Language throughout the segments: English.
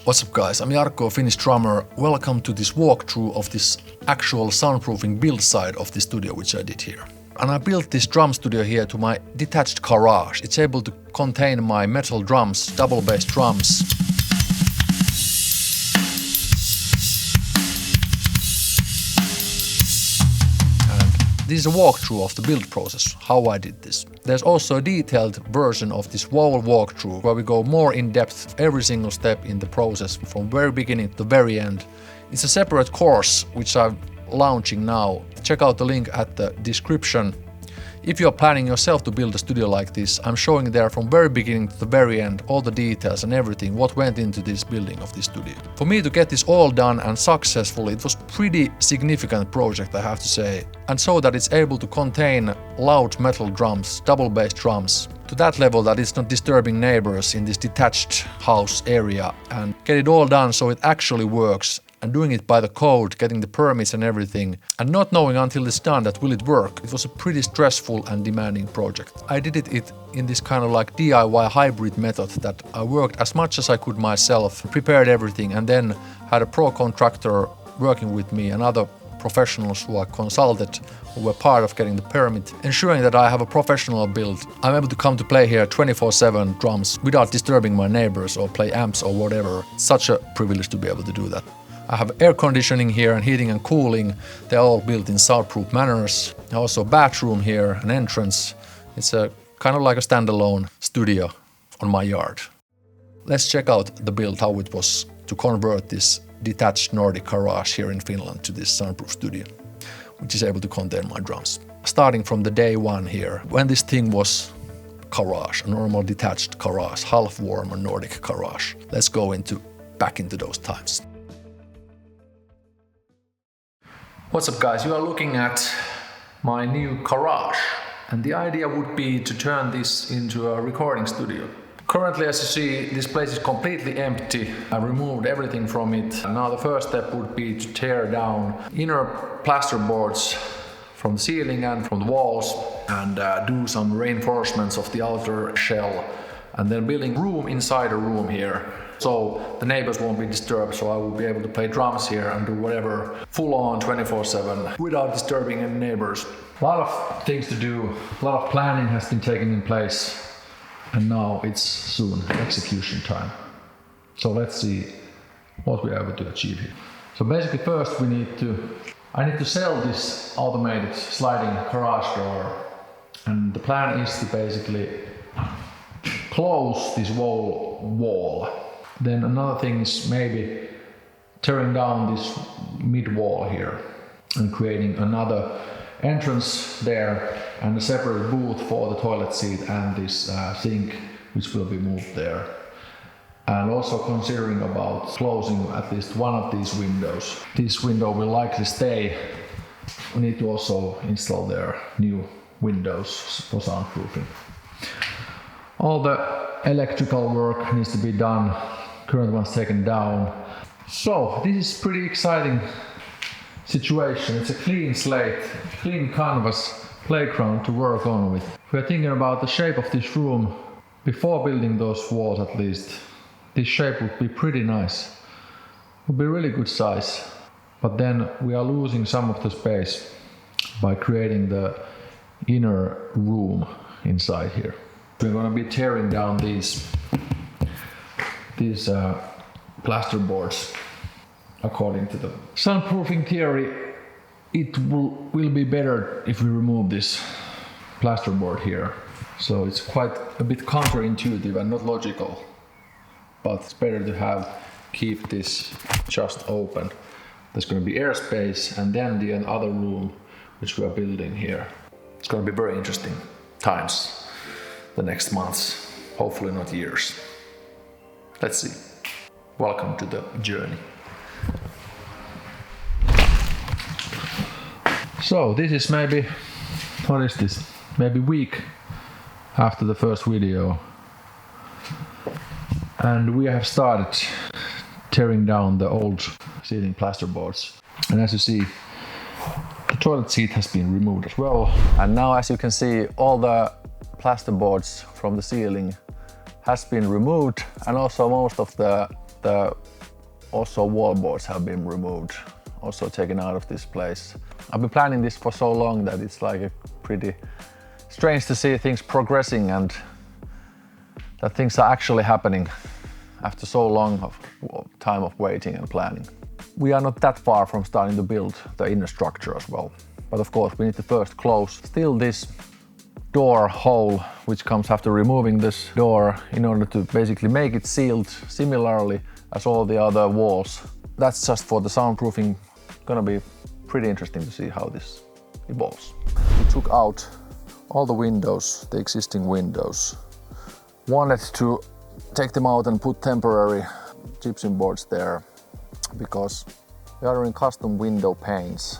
What's up guys, I'm Jarkko, Finnish drummer. Welcome to this walkthrough of this actual soundproofing build side of the studio which I did here. And I built this drum studio here to my detached garage. It's able to contain my metal drums, double bass drums. This is a walkthrough of the build process, how I did this. There's also a detailed version of this whole walkthrough where we go more in depth every single step in the process from very beginning to the very end. It's a separate course which I'm launching now. Check out the link at the description. If you're planning yourself to build a studio like this, I'm showing there from very beginning to the very end all the details and everything what went into this building of this studio. For me to get this all done and successfully, it was pretty significant project, I have to say. And so that it's able to contain loud metal drums, double bass drums, to that level that it's not disturbing neighbors in this detached house area, and get it all done so it actually works. And doing it by the code, getting the permits and everything, and not knowing until it's done that will it work. It was a pretty stressful and demanding project. I did it in this kind of like DIY hybrid method that I worked as much as I could myself, prepared everything, and then had a pro contractor working with me and other professionals who I consulted who were part of getting the permit, ensuring that I have a professional build. I'm able to come to play here 24/7 drums without disturbing my neighbors or play amps or whatever. Such a privilege to be able to do that. I have air conditioning here and heating and cooling. They're all built in soundproof manners. Also a bathroom here, an entrance. It's a kind of like a standalone studio on my yard. Let's check out the build, how it was to convert this detached Nordic garage here in Finland to this soundproof studio, which is able to contain my drums. Starting from the day one here, when this thing was garage, a normal detached garage, half warm and Nordic garage. Let's go back into those times. What's up guys, you are looking at my new garage, and the idea would be to turn this into a recording studio. Currently, as you see, this place is completely empty. I removed everything from it. Now the first step would be to tear down inner plasterboards from the ceiling and from the walls and do some reinforcements of the outer shell, and then building room inside a room here. So the neighbors won't be disturbed, so I will be able to play drums here and do whatever full on 24/7 without disturbing any neighbors. A lot of things to do, a lot of planning has been taken in place, and now it's soon execution time. So let's see what we're able to achieve here. So basically first I need to sell this automated sliding garage door, and the plan is to basically close this wall. Then another thing is maybe tearing down this mid wall here and creating another entrance there and a separate booth for the toilet seat and this sink which will be moved there. And also considering about closing at least one of these windows. This window will likely stay. We need to also install their new windows for soundproofing. All the electrical work needs to be done. Current one's taken down. So this is pretty exciting situation. It's a clean slate, clean canvas playground to work on with. We're thinking about the shape of this room before building those walls at least. This shape would be pretty nice. Would be really good size. But then we are losing some of the space by creating the inner room inside here. We're going to be tearing down these plasterboards according to the soundproofing theory. It will be better if we remove this plasterboard here. So it's quite a bit counterintuitive and not logical, but it's better to keep this just open. There's going to be airspace, and then the other room which we are building here. It's going to be very interesting times the next months, hopefully not years. Let's see. Welcome to the journey. So this is maybe week after the first video, and we have started tearing down the old ceiling plasterboards. And as you see, the toilet seat has been removed as well. And now, as you can see, all the plasterboards from the ceiling has been removed, and also most of the Also wall boards have been removed, also taken out of this place. I've been planning this for so long that it's like a pretty strange to see things progressing and that things are actually happening after so long of time of waiting and planning. We are not that far from starting to build the inner structure as well. But of course we need to first close still this door hole which comes after removing this door in order to basically make it sealed similarly as all the other walls. That's just for the soundproofing. Gonna be pretty interesting to see how this evolves. We took out all the windows, the existing windows. Wanted to take them out and put temporary gypsum boards there because we are doing custom window panes.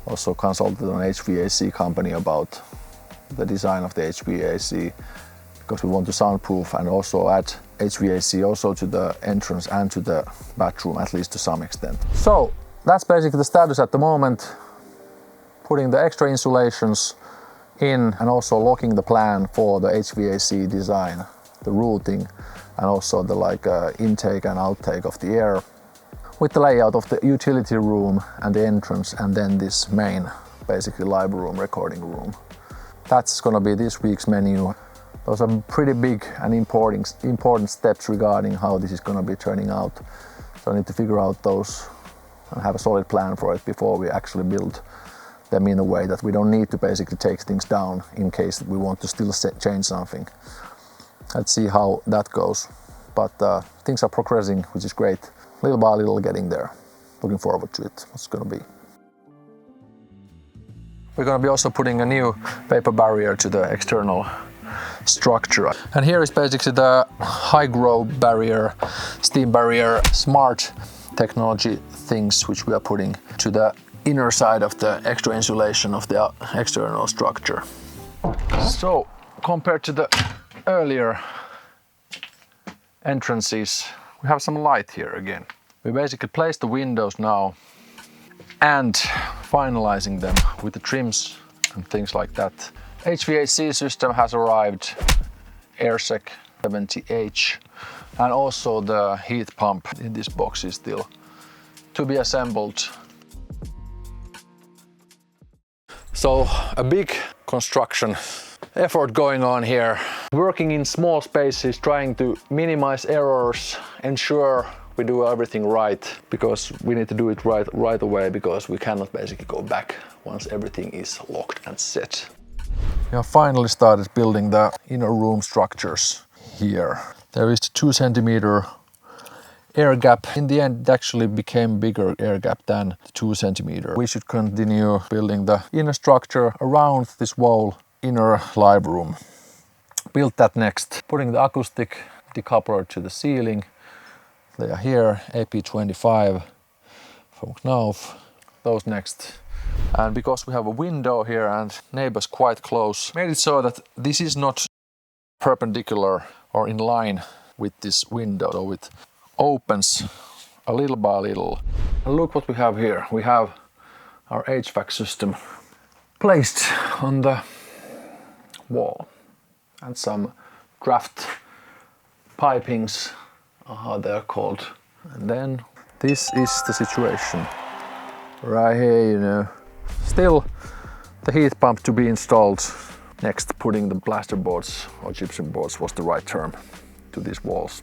Also consulted an HVAC company about the design of the HVAC because we want to soundproof and also add HVAC also to the entrance and to the bathroom, at least to some extent. So that's basically the status at the moment. Putting the extra insulations in and also locking the plan for the HVAC design, the routing and also the intake and outtake of the air with the layout of the utility room and the entrance and then this main basically live room, recording room. That's gonna be this week's menu. Those are pretty big and important steps regarding how this is gonna be turning out. So I need to figure out those and have a solid plan for it before we actually build them in a way that we don't need to basically take things down in case we want to still change something. Let's see how that goes. But things are progressing, which is great. Little by little getting there. Looking forward to it. What's gonna be. We're gonna be also putting a new paper barrier to the external structure. And here is basically the high grow barrier, steam barrier, smart technology things which we are putting to the inner side of the extra insulation of the external structure. So compared to the earlier entrances, we have some light here again. We basically place the windows now and finalizing them with the trims and things like that. HVAC system has arrived, AirSec 70H, and also the heat pump in this box is still to be assembled. So a big construction effort going on here. Working in small spaces, trying to minimize errors, ensure we do everything right, because we need to do it right away, because we cannot basically go back once everything is locked and set. We have finally started building the inner room structures here. There is the 2 centimeter air gap. In the end, it actually became bigger air gap than the 2 centimeter. We should continue building the inner structure around this wall inner live room. Build that next. Putting the acoustic decoupler to the ceiling. They are here, Pt1 from Knauf. Those next. And because we have a window here and neighbors quite close, made it so that this is not perpendicular or in line with this window, so it opens a little by little. And look what we have here. We have our HVAC system placed on the wall and some draft pipings, how they're called. And then this is the situation right here, you know. Still the heat pump to be installed. Next, putting the plaster boards or gypsum boards was the right term to these walls.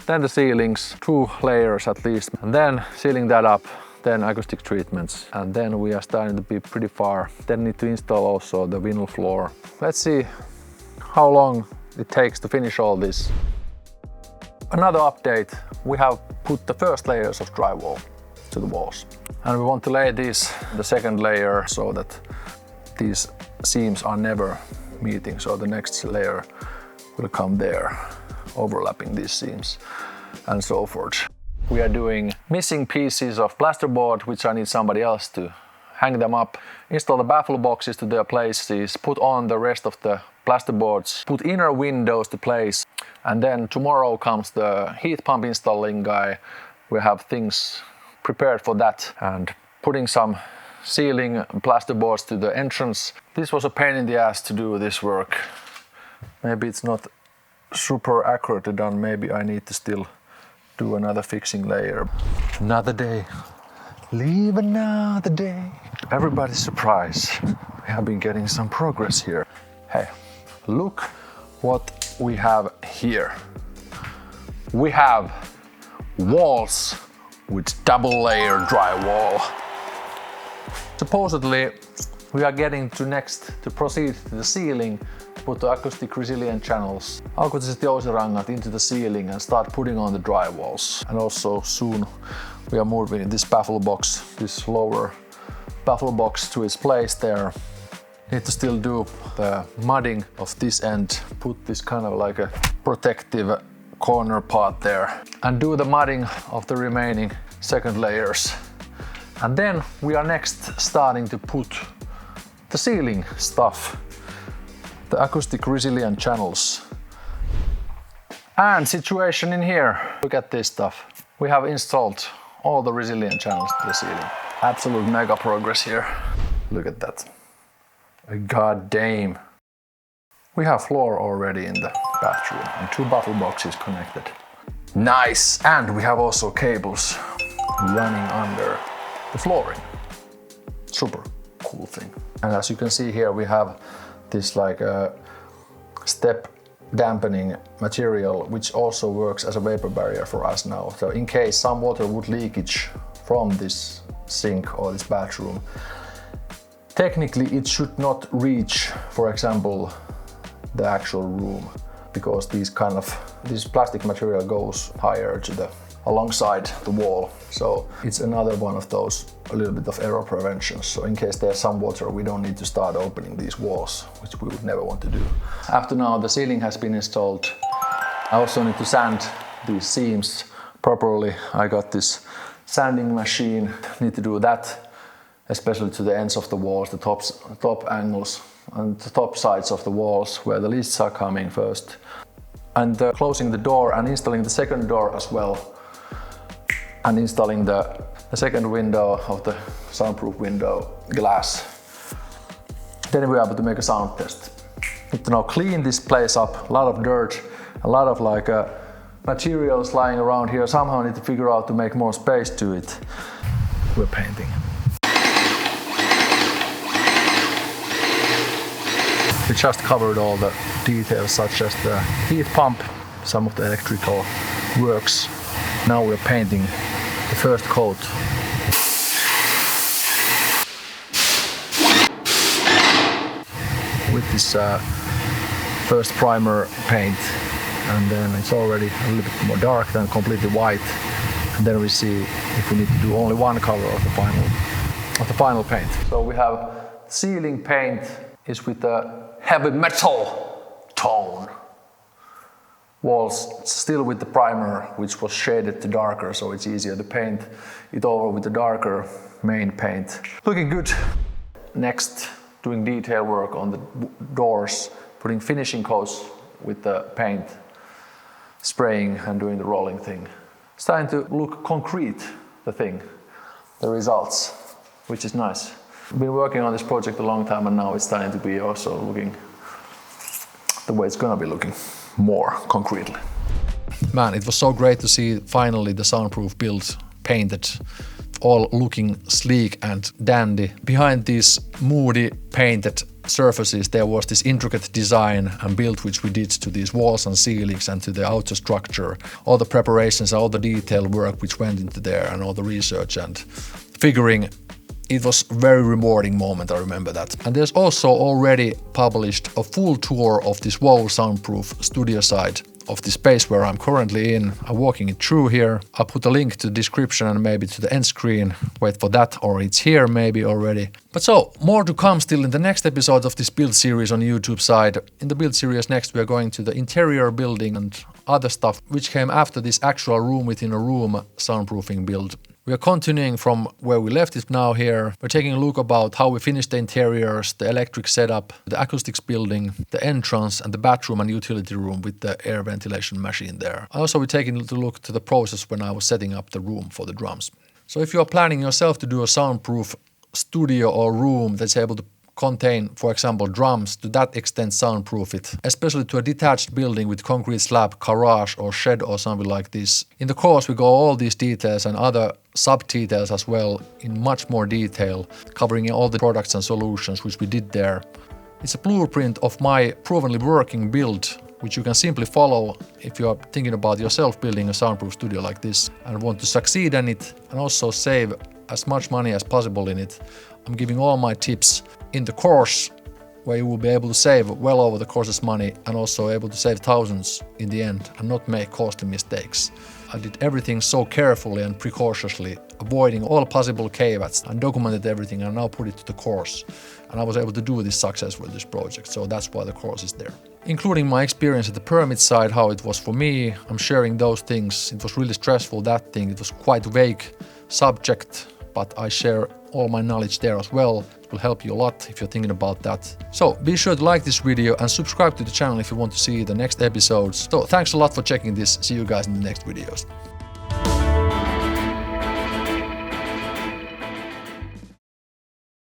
Then the ceilings, 2 layers at least, and then sealing that up, then acoustic treatments, and then we are starting to be pretty far. Then need to install also the vinyl floor. Let's see how long it takes to finish all this. Another update, we have put the first layers of drywall to the walls. And we want to lay this, the second layer, so that these seams are never meeting. So the next layer will come there, overlapping these seams and so forth. We are doing missing pieces of plasterboard, which I need somebody else to hang them up, install the baffle boxes to their places, put on the rest of the plasterboards, put inner windows to place, and then tomorrow comes the heat pump installing guy. We have things prepared for that and putting some ceiling plasterboards to the entrance. This was a pain in the ass to do this work. Maybe it's not super accurately done, maybe I need to still do another fixing layer. Another day, leave another day. Everybody's surprised. We have been getting some progress here. Hey, look what we have here. We have walls with double layer drywall. Supposedly, we are getting to proceed to the ceiling, to put the acoustic resilient channels, akustiset jousirangat into the ceiling and start putting on the drywalls. And also soon we are moving this baffle box, this lower baffle box to its place there. Need to still do the mudding of this end, put this kind of like a protective corner part there, and do the mudding of the remaining second layers. And then we are next starting to put the ceiling stuff, the acoustic resilient channels. And situation in here, look at this stuff. We have installed all the resilient channels to the ceiling. Absolute mega progress here. Look at that. God damn. We have floor already in the bathroom and 2 baffle boxes connected. Nice! And we have also cables running under the flooring. Super cool thing. And as you can see here, we have this like step dampening material, which also works as a vapor barrier for us now. So in case some water would leakage from this sink or this bathroom, technically it should not reach, for example, the actual room, because this plastic material goes higher to alongside the wall. So it's another one of those a little bit of error prevention. So in case there's some water, we don't need to start opening these walls, which we would never want to do. After now the ceiling has been installed, I also need to sand these seams properly. I got this sanding machine, need to do that, especially to the ends of the walls, the top angles and the top sides of the walls where the lists are coming first. And closing the door and installing the second door as well. And installing the second window of the soundproof window glass. Then we're able to make a sound test. Need to now clean this place up, a lot of dirt, a lot of like materials lying around here. Somehow need to figure out to make more space to it. We're painting. We just covered all the details such as the heat pump, some of the electrical works. Now we're painting the first coat. With this first primer paint, and then it's already a little bit more dark than completely white. And then we see if we need to do only one color of the final paint. So we have ceiling paint is with a heavy metal tone. Walls still with the primer, which was shaded to darker, so it's easier to paint it over with the darker main paint. Looking good. Next, doing detail work on the doors, putting finishing coats with the paint, spraying and doing the rolling thing. Starting to look concrete, the results, which is nice. I've been working on this project a long time and now it's starting to be also looking the way it's gonna be looking. More concretely. Man, it was so great to see finally the soundproof build painted, all looking sleek and dandy. Behind these moody painted surfaces there was this intricate design and build which we did to these walls and ceilings and to the outer structure. All the preparations, all the detail work which went into there and all the research and figuring. It was a very rewarding moment, I remember that. And there's also already published a full tour of this whole Soundproof Studio side of the space where I'm currently in. I'm walking it through here. I'll put a link to the description and maybe to the end screen. Wait for that, or it's here maybe already. But so, more to come still in the next episode of this build series on YouTube side. In the build series next we are going to the interior building and other stuff which came after this actual room within a room soundproofing build. We are continuing from where we left it now here. We're taking a look about how we finished the interiors, the electric setup, the acoustics building, the entrance and the bathroom and utility room with the air ventilation machine there. Also we're taking a look to the process when I was setting up the room for the drums. So if you're planning yourself to do a soundproof studio or room that's able to contain, for example, drums, to that extent soundproof it, especially to a detached building with concrete slab, garage or shed or something like this. In the course we go all these details and other sub-details as well in much more detail, covering all the products and solutions which we did there. It's a blueprint of my provenly working build, which you can simply follow if you are thinking about yourself building a soundproof studio like this and want to succeed in it and also save as much money as possible in it. I'm giving all my tips in the course where you will be able to save well over the course's money and also able to save thousands in the end and not make costly mistakes. I did everything so carefully and precautiously, avoiding all possible caveats, and documented everything and now put it to the course. And I was able to do this successfully with this project, so that's why the course is there. Including my experience at the permit side, how it was for me, I'm sharing those things. It was really stressful, that thing. It was quite vague subject, but I share all my knowledge there as well. It will help you a lot if you're thinking about that. So be sure to like this video and subscribe to the channel if you want to see the next episodes. So thanks a lot for checking this. See you guys in the next videos.